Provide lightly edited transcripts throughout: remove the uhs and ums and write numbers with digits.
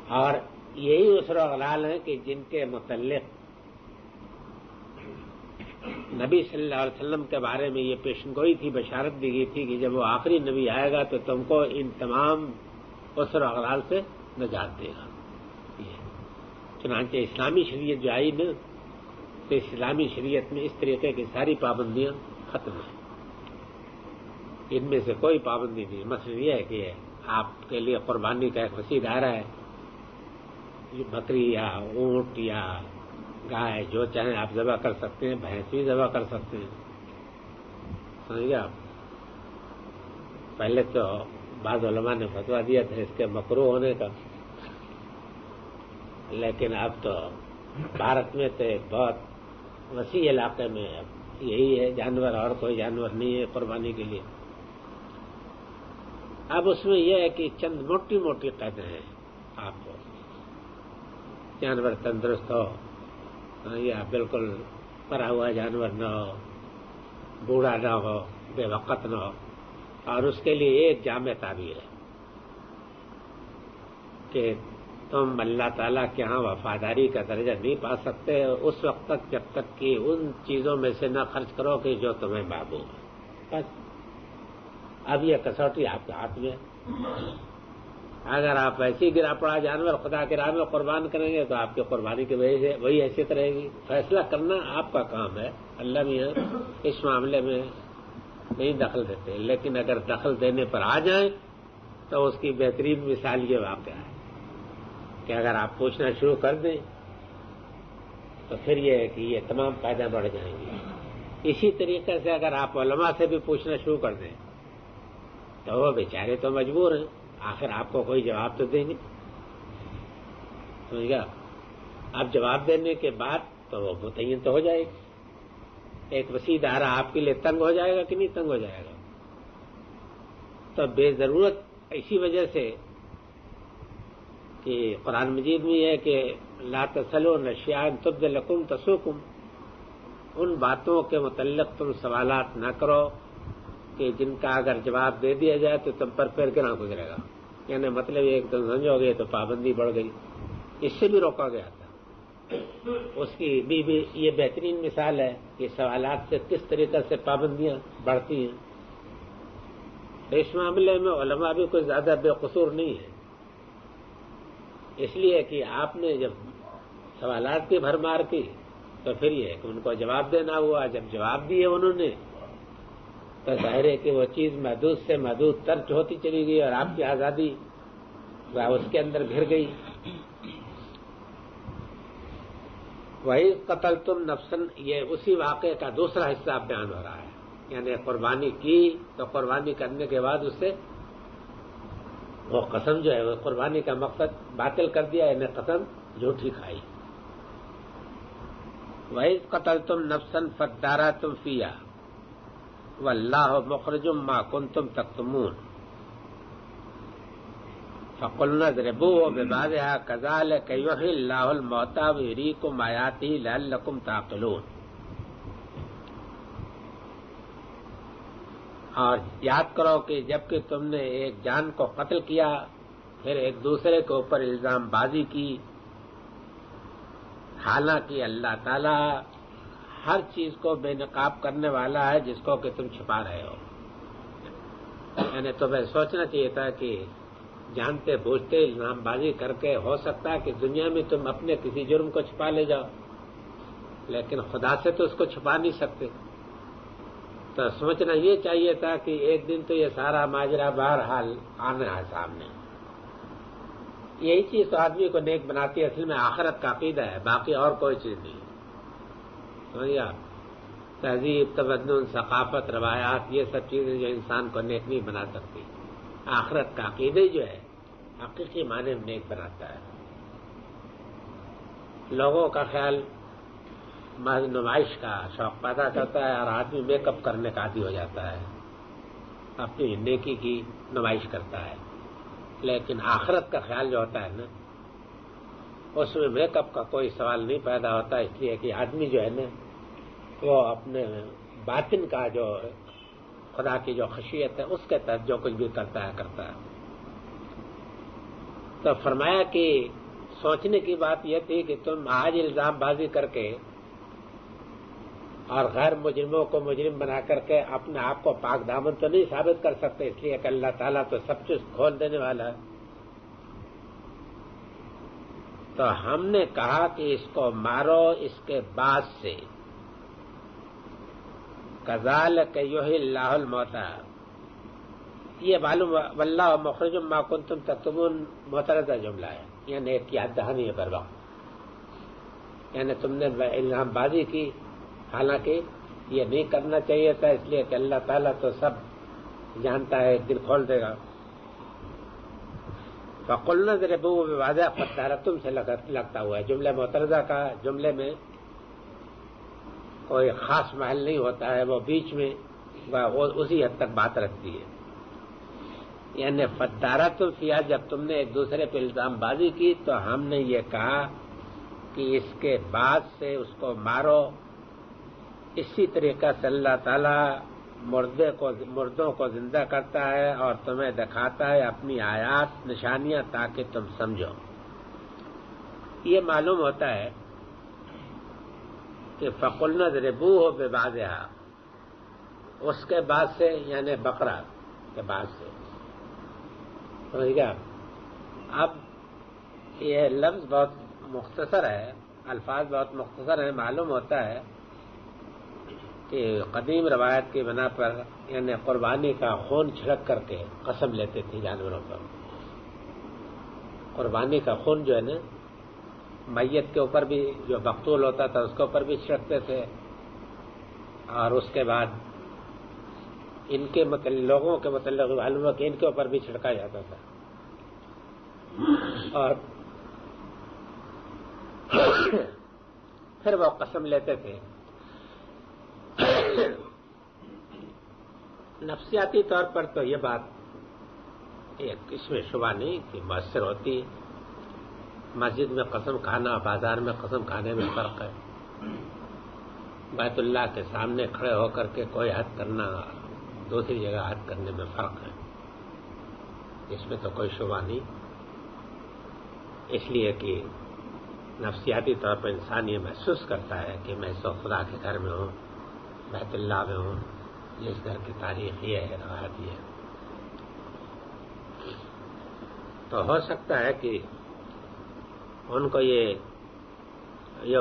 اور یہی اسر و اغلال ہیں کہ جن کے متعلق نبی صلی اللہ علیہ وسلم کے بارے میں یہ پیشن گوئی تھی، بشارت دی گئی تھی کہ جب وہ آخری نبی آئے گا تو تم کو ان تمام اسر و اغلال سے نجات دے گا۔ چنانچہ اسلامی شریعت جو آئی نا، تو اسلامی شریعت میں اس طریقے کی ساری پابندیاں ختم ہیں، ان میں سے کوئی پابندی نہیں۔ مثلا یہ ہے کہ آپ کے لیے قربانی کا ایک وسیع دائرہ ہے، بکری یا اونٹ یا گائے جو چاہیں آپ ذبح کر سکتے ہیں، بھینس بھی ذبح کر سکتے ہیں، سمجھ گئے آپ۔ پہلے تو بعض علماء نے فتویٰ دیا تھا اس کے مکروہ ہونے کا، لیکن اب تو بھارت میں تو ایک بہت وسیع علاقے میں اب یہی ہے جانور، اور کوئی جانور نہیں ہے قربانی کے لیے۔ اب اس میں یہ ہے کہ چند موٹی موٹی قیدیں ہیں، آپ کو جانور تندرست ہو یا بالکل مرا ہوا جانور نہ ہو، بوڑھا نہ ہو، بے وقت نہ ہو، اور اس کے لیے ایک جامع تعبیر ہے کہ تم اللہ تعالیٰ کے ہاں وفاداری کا درجہ نہیں پا سکتے اس وقت تک جب تک کہ ان چیزوں میں سے نہ خرچ کرو کہ جو تمہیں محبوب ہے۔ بس اب یہ کسوٹی آپ کے ہاتھ میں ہے۔ اگر آپ ایسی گرا پڑا جانور خدا کے راہ میں قربان کریں گے تو آپ کی قربانی کی وجہ سے وہی حیثیت رہے گی۔ فیصلہ کرنا آپ کا کام ہے، اللہ میاں اس معاملے میں نہیں دخل دیتے، لیکن اگر دخل دینے پر آ جائیں تو اس کی بہترین مثال یہ واقعہ ہے کہ اگر آپ پوچھنا شروع کر دیں تو پھر یہ ہے کہ یہ تمام قاعدے بڑھ جائیں گے۔ اسی طریقے سے اگر آپ علماء سے بھی پوچھنا شروع کر دیں تو وہ بیچارے تو مجبور ہیں، آخر آپ کو کوئی جواب تو دیں گے، سمجھ گیا۔ اب جواب دینے کے بعد تو وہ متعین تو ہو جائے گی، ایک وسیع دائرہ آپ کے لیے تنگ ہو جائے گا کہ نہیں تنگ ہو جائے گا۔ تو بے ضرورت اسی وجہ سے کہ قرآن مجید میں یہ ہے کہ لا تسألوا عن اشیاء تبد لکم تسؤکم، ان باتوں کے متعلق تم سوالات نہ کرو کہ جن کا اگر جواب دے دیا جائے تو تم پر پیر گنا گزرے گا، یعنی مطلب ایک تو سمجھو گے تو پابندی بڑھ گئی، اس سے بھی روکا گیا تھا۔ اس کی بھی یہ بہترین مثال ہے کہ سوالات سے کس طریقے سے پابندیاں بڑھتی ہیں۔ تو اس معاملے میں علماء بھی کوئی زیادہ بے قصور نہیں ہے، اس لیے کہ آپ نے جب سوالات کی بھرمار کی تو پھر یہ ہے کہ ان کو جواب دینا ہوا، جب جواب دیے انہوں نے تو ظاہر ہے کہ وہ چیز محدود سے محدود تر ہوتی چلی گئی اور آپ کی آزادی اس کے اندر گھر گئی۔ وہی قتل تم نفسن، یہ اسی واقعے کا دوسرا حصہ بیان ہو رہا ہے، یعنی قربانی کی تو قربانی کرنے کے بعد اس سے وہ قسم جو ہے وہ قربانی کا مقصد باطل کر دیا، یعنی قسم جھوٹی کھائی۔ وہی قتل تم نفسن فادارأتم فیہا واللہ مخرج ما کنتم تکتمون فقلنا اضربوه ببعضها كذلك يحيي الله الموتى ويريكم آیاته لعلکم تعقلون۔ اور یاد کرو کہ جب کہ تم نے ایک جان کو قتل کیا پھر ایک دوسرے کے اوپر الزام بازی کی، حالانکہ اللہ تعالی ہر چیز کو بے نقاب کرنے والا ہے جس کو کہ تم چھپا رہے ہو۔ یعنی تمہیں سوچنا چاہیے تھا کہ جانتے بوجھتے الزام بازی کر کے ہو سکتا ہے کہ دنیا میں تم اپنے کسی جرم کو چھپا لے جاؤ، لیکن خدا سے تو اس کو چھپا نہیں سکتے۔ تو سوچنا یہ چاہیے تھا کہ ایک دن تو یہ سارا ماجرا بہرحال آنا ہے سامنے۔ یہی چیز تو آدمی کو نیک بناتی ہے، اصل میں آخرت کا عقیدہ ہے، باقی اور کوئی چیز نہیں۔ سمجھا؟ تہذیب، تمدن، ثقافت، روایات، یہ سب چیزیں جو انسان کو نیک نہیں بنا سکتی، آخرت کا عقیدہ جو ہے حقیقی معنی میں نیک بناتا ہے۔ لوگوں کا خیال محض نمائش کا شوق پیدا کرتا ہے اور آدمی میک اپ کرنے کا عادی ہو جاتا ہے، اپنی نیکی کی نمائش کرتا ہے، لیکن آخرت کا خیال جو ہوتا ہے نا اس میں میک اپ کا کوئی سوال نہیں پیدا ہوتا، اس لیے کہ آدمی جو ہے نا وہ اپنے باطن کا جو خدا کی جو خشیت ہے اس کے تحت جو کچھ بھی کرتا ہے۔ تو فرمایا کہ سوچنے کی بات یہ تھی کہ تم آج الزام بازی کر کے اور غیر مجرموں کو مجرم بنا کر کے اپنے آپ کو پاک دامن تو نہیں ثابت کر سکتے، اس لیے کہ اللہ تعالیٰ تو سب چیز کھول دینے والا ہے۔ تو ہم نے کہا کہ اس کو مارو، اس کے بعد سے کذالک یحیی اللہ الموتیٰ، یہ معلوم واللہ مخرج ما کنتم تکتمون معترضہ جملہ ہے، یعنی ایک یاد دہانی ہے بر وقت، یعنی تم نے الزام بازی کی، حالانکہ یہ نہیں کرنا چاہیے تھا، اس لیے کہ اللہ تعالیٰ تو سب جانتا ہے، ایک دن کھول دے گا۔ فقلنا اضربوہ ببعضہا فادارکتم سے لگتا ہوا ہے، جملہ معترضہ کا جملے میں کوئی خاص محل نہیں ہوتا ہے، وہ بیچ میں وہ اسی حد تک بات رکھتی ہے، یعنی فادارکتم فیہا، جب تم نے ایک دوسرے پہ الزام بازی کی تو ہم نے یہ کہا کہ اس کے بعد سے اس کو مارو۔ اسی طریقہ سے اللہ تعالیٰ مردوں کو زندہ کرتا ہے اور تمہیں دکھاتا ہے اپنی آیات نشانیاں تاکہ تم سمجھو۔ یہ معلوم ہوتا ہے کہ فقلنا اضربوہ ببعضہا، اس کے بعد سے یعنی بقرہ کے بعد سے، سمجھ گیا؟ اب یہ لفظ بہت مختصر ہے، الفاظ بہت مختصر ہیں، معلوم ہوتا ہے کہ قدیم روایت کی بنا پر یعنی قربانی کا خون چھڑک کر کے قسم لیتے تھے جانوروں پر۔ قربانی کا خون جو ہے نا میت کے اوپر بھی، جو مقتول ہوتا تھا اس کے اوپر بھی چھڑکتے تھے، اور اس کے بعد ان کے لوگوں کے متعلق معلوم ہے کہ ان کے اوپر بھی چھڑکا جاتا تھا، اور پھر وہ قسم لیتے تھے۔ نفسیاتی طور پر تو یہ بات اس میں شبہ نہیں کہ مؤثر ہوتی، مسجد میں قسم کھانا بازار میں قسم کھانے میں فرق ہے، بیت اللہ کے سامنے کھڑے ہو کر کے کوئی عہد کرنا دوسری جگہ عہد کرنے میں فرق ہے، اس میں تو کوئی شبہ نہیں، اس لیے کہ نفسیاتی طور پر انسان یہ محسوس کرتا ہے کہ میں سو خدا کے گھر میں ہوں، بیت اللہ میں ہوں، جس گھر کی تاریخ یہ ہے، روایت یہ ہے۔ تو ہو سکتا ہے کہ ان کو یہ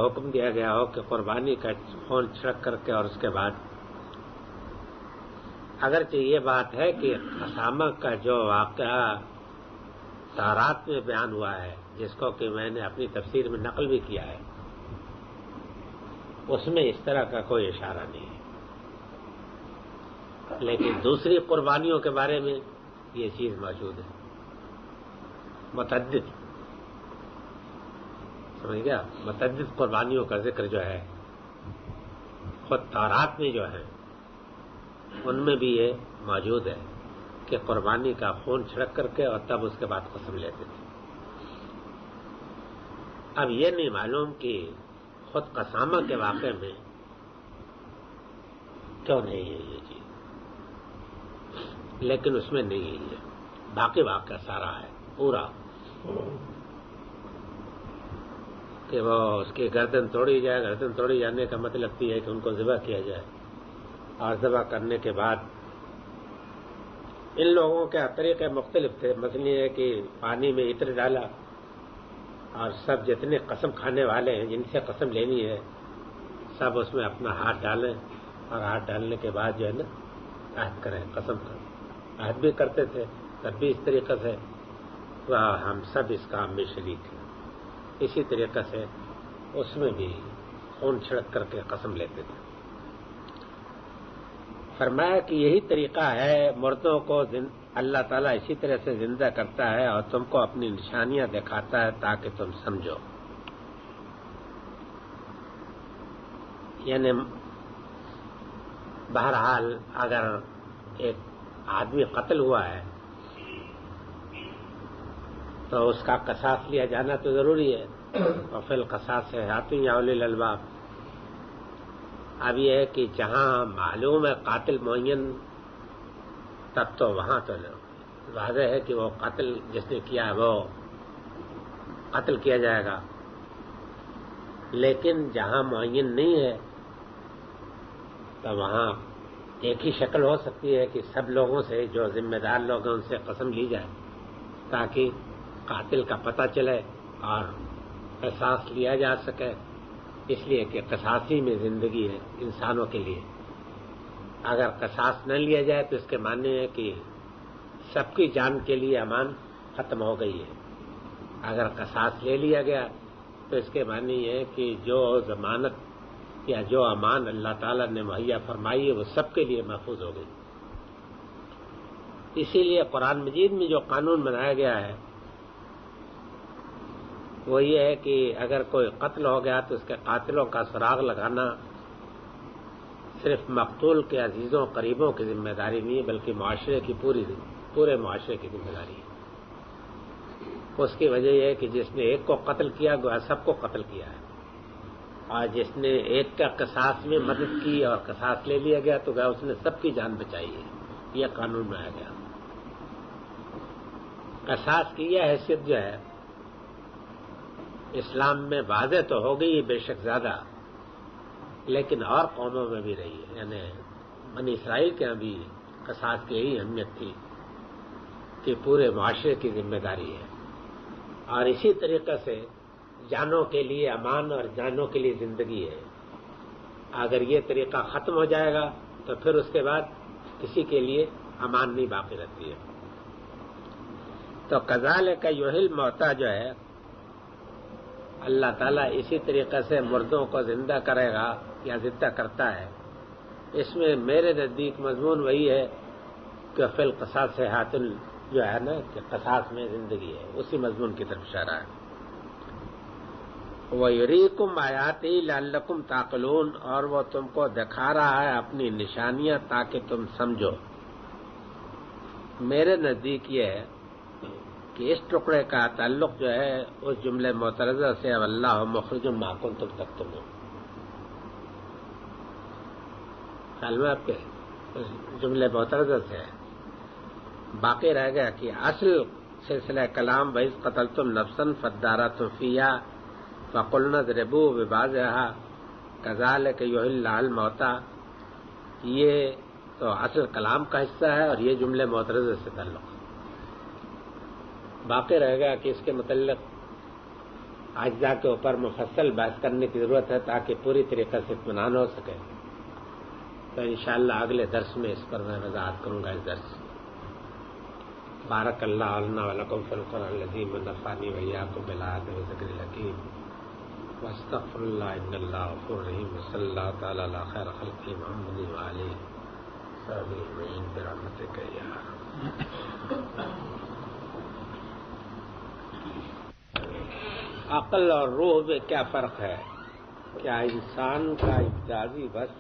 حکم دیا گیا ہو کہ قربانی کا خون چھڑک کر کے، اور اس کے بعد اگرچہ یہ بات ہے کہ قسامہ کا جو واقعہ تورات میں بیان ہوا ہے، جس کو کہ میں نے اپنی تفسیر میں نقل بھی کیا ہے، اس میں اس طرح کا کوئی اشارہ نہیں ہے، لیکن دوسری قربانیوں کے بارے میں یہ چیز موجود ہے، متعدد، سمجھ گیا؟ متعدد قربانیوں کا ذکر جو ہے خود تورات میں جو ہے ان میں بھی یہ موجود ہے کہ قربانی کا خون چھڑک کر کے اور تب اس کے بعد قسم لیتے تھے۔ اب یہ نہیں معلوم کہ خود قسامہ کے واقعے میں کیوں نہیں ہے یہ چیز، لیکن اس میں نہیں ہے، باقی واقعہ سارا ہے پورا، کہ وہ اس کی گردن توڑی جائے، گردن توڑی جانے کا مطلب یہ ہے کہ ان کو ذبح کیا جائے، اور ذبح کرنے کے بعد ان لوگوں کے طریقے مختلف تھے، مثلا یہ ہے کہ پانی میں عطر ڈالا، اور سب جتنے قسم کھانے والے ہیں جن سے قسم لینی ہے سب اس میں اپنا ہاتھ ڈالیں، اور ہاتھ ڈالنے کے بعد جو ہے نا عہد کریں، قسم کریں، عہد بھی کرتے تھے، تب بھی اس طریقے سے ہم سب اس کام میں شریک ہیں، اسی طریقے سے اس میں بھی خون چھڑک کر کے قسم لیتے تھے۔ فرمایا کہ یہی طریقہ ہے، مردوں کو اللہ تعالیٰ اسی طرح سے زندہ کرتا ہے اور تم کو اپنی نشانیاں دکھاتا ہے تاکہ تم سمجھو۔ یعنی بہرحال اگر ایک آدمی قتل ہوا ہے تو اس کا قصاص لیا جانا تو ضروری ہے، اور فی القصاص حیات یا اولی الالباب۔ اب یہ ہے کہ جہاں معلوم ہے قاتل معین، تب تو وہاں تو واضح ہے کہ وہ قاتل جس نے کیا ہے وہ قتل کیا جائے گا، لیکن جہاں معین نہیں ہے تو وہاں ایک ہی شکل ہو سکتی ہے کہ سب لوگوں سے، جو ذمہ دار لوگ ہیں ان سے قسم لی جائے تاکہ قاتل کا پتہ چلے اور قصاص لیا جا سکے، اس لیے کہ قصاص ہی میں زندگی ہے انسانوں کے لیے۔ اگر قصاص نہ لیا جائے تو اس کے معنی ہے کہ سب کی جان کے لیے امان ختم ہو گئی ہے۔ اگر قصاص لے لیا گیا تو اس کے معنی ہے کہ جو ضمانت یا جو امان اللہ تعالیٰ نے مہیا فرمائی ہے وہ سب کے لیے محفوظ ہو گئی۔ اسی لیے قرآن مجید میں جو قانون بنایا گیا ہے وہ یہ ہے کہ اگر کوئی قتل ہو گیا تو اس کے قاتلوں کا سراغ لگانا صرف مقتول کے عزیزوں قریبوں کی ذمہ داری نہیں ہے، بلکہ معاشرے کی پورے معاشرے کی ذمہ داری ہے۔ اس کی وجہ یہ ہے کہ جس نے ایک کو قتل کیا گویا سب کو قتل کیا ہے، اور جس نے ایک کا قصاص میں مدد کی اور قصاص لے لیا گیا تو گویا اس نے سب کی جان بچائی ہے۔ یہ قانون بنایا گیا۔ قصاص کی یہ حیثیت جو ہے اسلام میں واضح تو ہو گئی ہے بے شک زیادہ، لیکن اور قوموں میں بھی رہی ہے، یعنی بنی اسرائیل کے یہاں بھی قصاص کی یہی اہمیت تھی کہ پورے معاشرے کی ذمہ داری ہے، اور اسی طریقے سے جانوں کے لیے امان اور جانوں کے لیے زندگی ہے۔ اگر یہ طریقہ ختم ہو جائے گا تو پھر اس کے بعد کسی کے لیے امان نہیں باقی رہتی ہے۔ تو کذالک یحیی الموتیٰ جو ہے اللہ تعالیٰ اسی طریقے سے مردوں کو زندہ کرے گا یا زندہ کرتا ہے۔ اس میں میرے نزدیک مضمون وہی ہے کہ فی القصاص حیات جو ہے نا کہ قصاص میں زندگی ہے، اسی مضمون کی طرف اشارہ ہے۔ وَيُرِيكُمْ آیَاتِهِ لَعَلَّكُمْ تَعْقِلُونَ، اور وہ تم کو دکھا رہا ہے اپنی نشانیاں تاکہ تم سمجھو۔ میرے نزدیک یہ ہے کہ اس ٹکڑے کا تعلق جو ہے اس جملے معترضہ سے واللہ مخرج ما کنتم تکتمون، خیال میں آپ کے جملے معترضہ سے ہے۔ باقی رہ گیا کہ اصل سلسلہ کلام وَإِذْ قَتَلْتُمْ نَفْسًا فَادَّارَأْتُمْ فِيهَا فَقُلْنَا اضْرِبُوهُ بِبَعْضِهَا كَذَلِكَ يُحْيِي اللَّهُ الْمَوْتَىٰ، یہ تو اصل کلام کا حصہ ہے اور یہ جملے معترضہ سے تعلق۔ باقی رہ گیا کہ اس کے متعلق اجزاء کے اوپر مفصل بحث کرنے کی ضرورت ہے تاکہ پوری طریقے سے اطمینان ہو سکے، تو انشاءاللہ اگلے درس میں اس پر میں وضاحت کروں گا۔ اس درس بارک اللہ لنا ولکم فی القرآن العظیم ونفعنی وإیاکم بالآیات والذکر الحکیم واستغفر اللہ ان اللہ غفور رحیم وصلی اللہ تعالی علی خیر خلقہ محمد وآلہ وصحبہ اجمعین برحمتک یا عقل اور روح میں کیا فرق ہے؟ کیا انسان کا امتیازی بس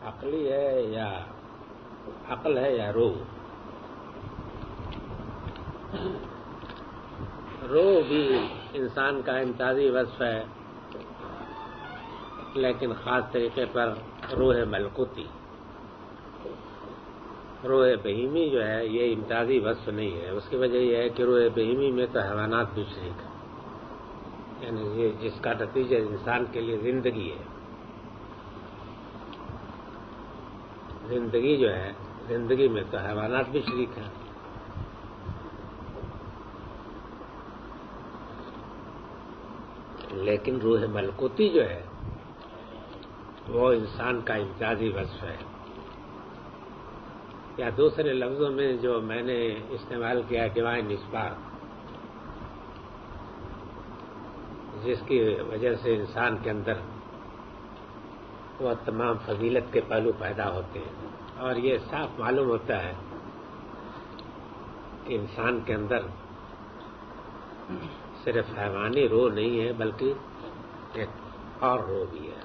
عقلی ہے یا عقل ہے یا روح؟ روح بھی انسان کا امتیازی وصف ہے، لیکن خاص طریقے پر روح ملکوتی۔ روح بہیمی جو ہے یہ امتیازی وصف نہیں ہے۔ اس کی وجہ یہ ہے کہ روح بہیمی میں تو حیوانات بھی شریک ہیں، یعنی یہ جس کا نتیجہ انسان کے لیے زندگی ہے۔ زندگی جو ہے زندگی میں تو حیوانات بھی شریک ہیں، لیکن روح ملکوتی جو ہے وہ انسان کا امتیازی وصف ہے۔ یا دوسرے لفظوں میں جو میں نے استعمال کیا ڈیوائن اسپارک، جس کی وجہ سے انسان کے اندر وہ تمام فضیلت کے پہلو پیدا ہوتے ہیں، اور یہ صاف معلوم ہوتا ہے کہ انسان کے اندر صرف حیوانی روح نہیں ہے بلکہ ایک اور روح بھی ہے۔